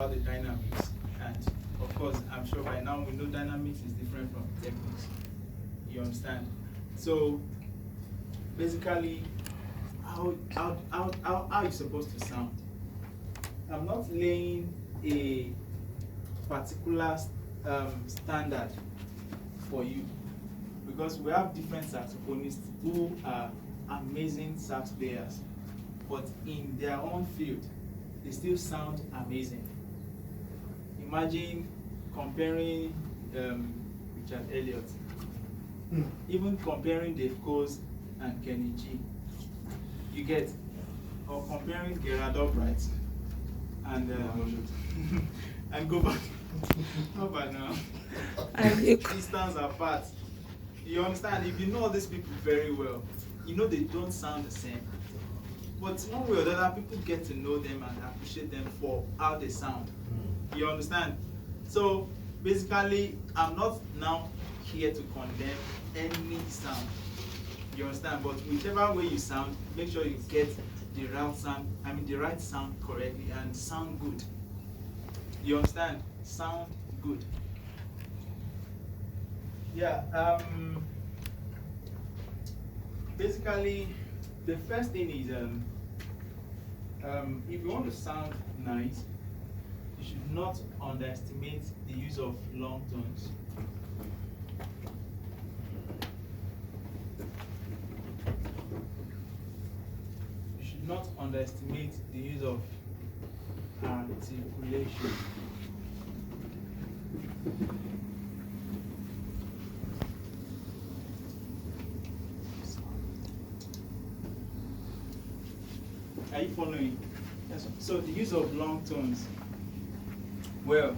about the dynamics, and of course, I'm sure by now we know dynamics is different from techniques. You understand? So basically, how you supposed to sound? I'm not laying a particular standard for you, because we have different saxophonists who are amazing sax players, but in their own field, they still sound amazing. Imagine comparing Richard Elliott, even comparing Dave Coase and Kenny G. You get, or comparing Gerard Albright and and go back. How about now? Distance apart. You understand? If you know these people very well, you know they don't sound the same. But one way or the other, people get to know them and appreciate them for how they sound. You understand? So basically, I'm not now here to condemn any sound. You understand? But whichever way you sound, make sure you get the right sound correctly and sound good. You understand? Sound good. Yeah. Basically, the first thing is if you want to sound nice, you should not underestimate the use of long tones. You should not underestimate the use of articulation. Are you following? Yes. So the use of long tones. Well,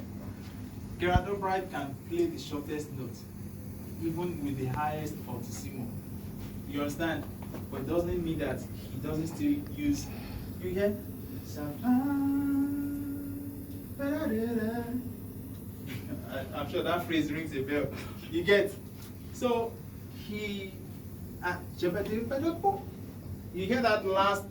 Gerard Albright can play the shortest note, even with the highest fortissimo. You understand? But it doesn't mean that he doesn't still use. You hear? I'm sure that phrase rings a bell. You get? So he. You hear that last?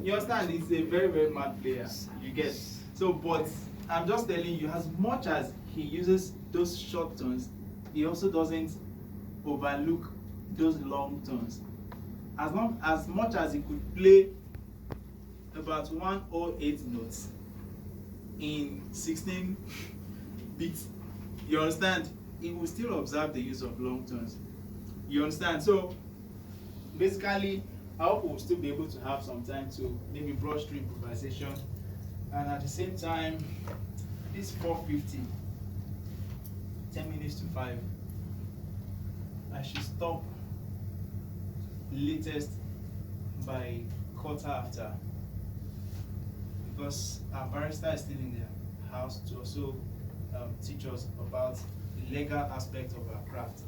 You understand? He's a very, very mad player. You get? So, but I'm just telling you, as much as he uses those short tones, he also doesn't overlook those long tones. As much as he could play about 108 notes in 16 beats, you understand? He will still observe the use of long tones. You understand? So basically, I hope we'll still be able to have some time to maybe brush through improvisation, and at the same time, this 4:50, 10 minutes to 5, I should stop latest by 1:15, because our barrister is still in the house to also teach us about the legal aspect of our craft.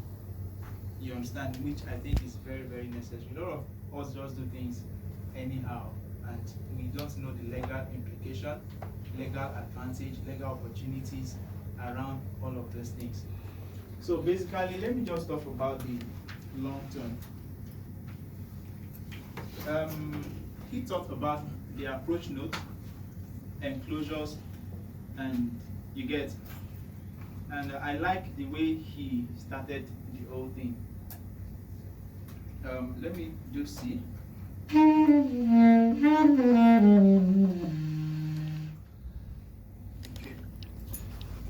You understand? Which I think is very, very necessary. A lot of us just do things anyhow, and we don't know the legal implication, legal advantage, legal opportunities around all of those things. So basically, let me just talk about the long tone. He talked about the approach note, enclosures, and you get. And I like the way he started the whole thing. Let me just see. Okay.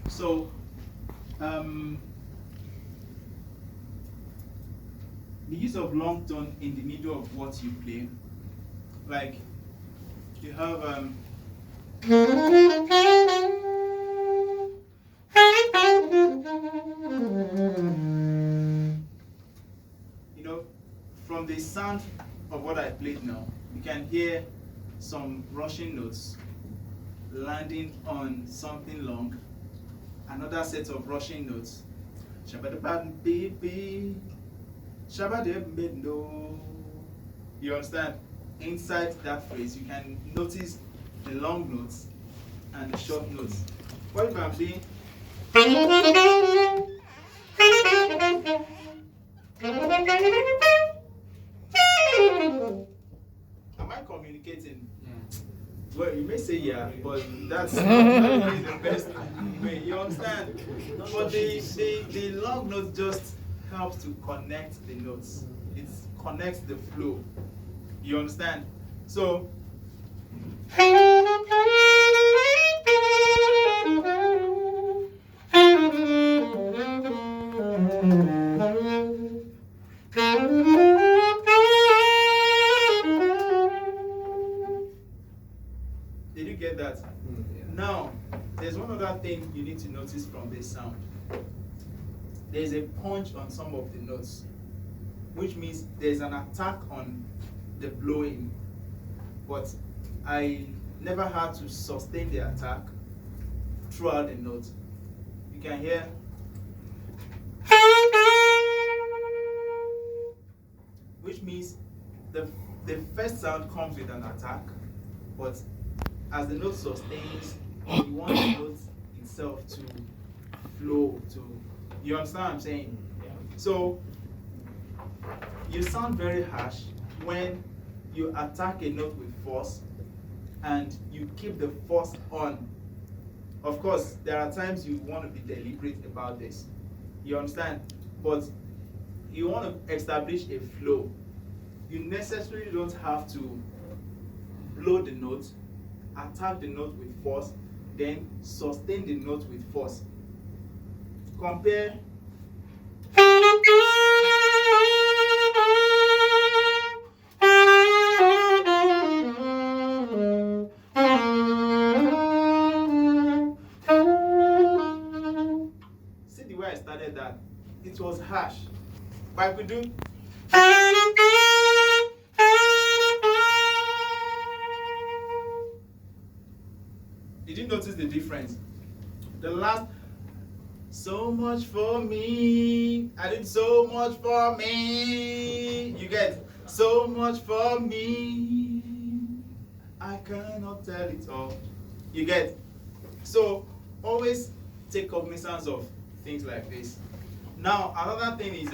So, the use of long tone in the middle of what you play, like you have you know, from the sound of what I played now, you can hear some rushing notes landing on something long, another set of rushing notes. You understand? Inside that phrase, you can notice the long notes and the short notes. What if I'm saying? Am I communicating? Well, you may say yeah, but that's not really the best way. You understand? But the long note just helps to connect the notes. It connects the flow. You understand? So did you get that? Yeah. Now, there's one other thing you need to notice from this sound. There's a punch on some of the notes, which means there's an attack on the blowing, but I never had to sustain the attack throughout the note. You can hear. Which means the first sound comes with an attack, but as the note sustains, you want the note itself to flow to. You understand what I'm saying? Yeah. So you sound very harsh when you attack a note with force and you keep the force on. Of course, there are times you want to be deliberate about this. You understand? But you want to establish a flow. You necessarily don't have to blow the note, attack the note with force, then sustain the note with force. Compare. See the way I started that? It was harsh. But I could do. Did you notice the difference? The last, so much for me. I did so much for me. You get so much for me. I cannot tell it all. You get. So always take cognizance of things like this. Now another thing is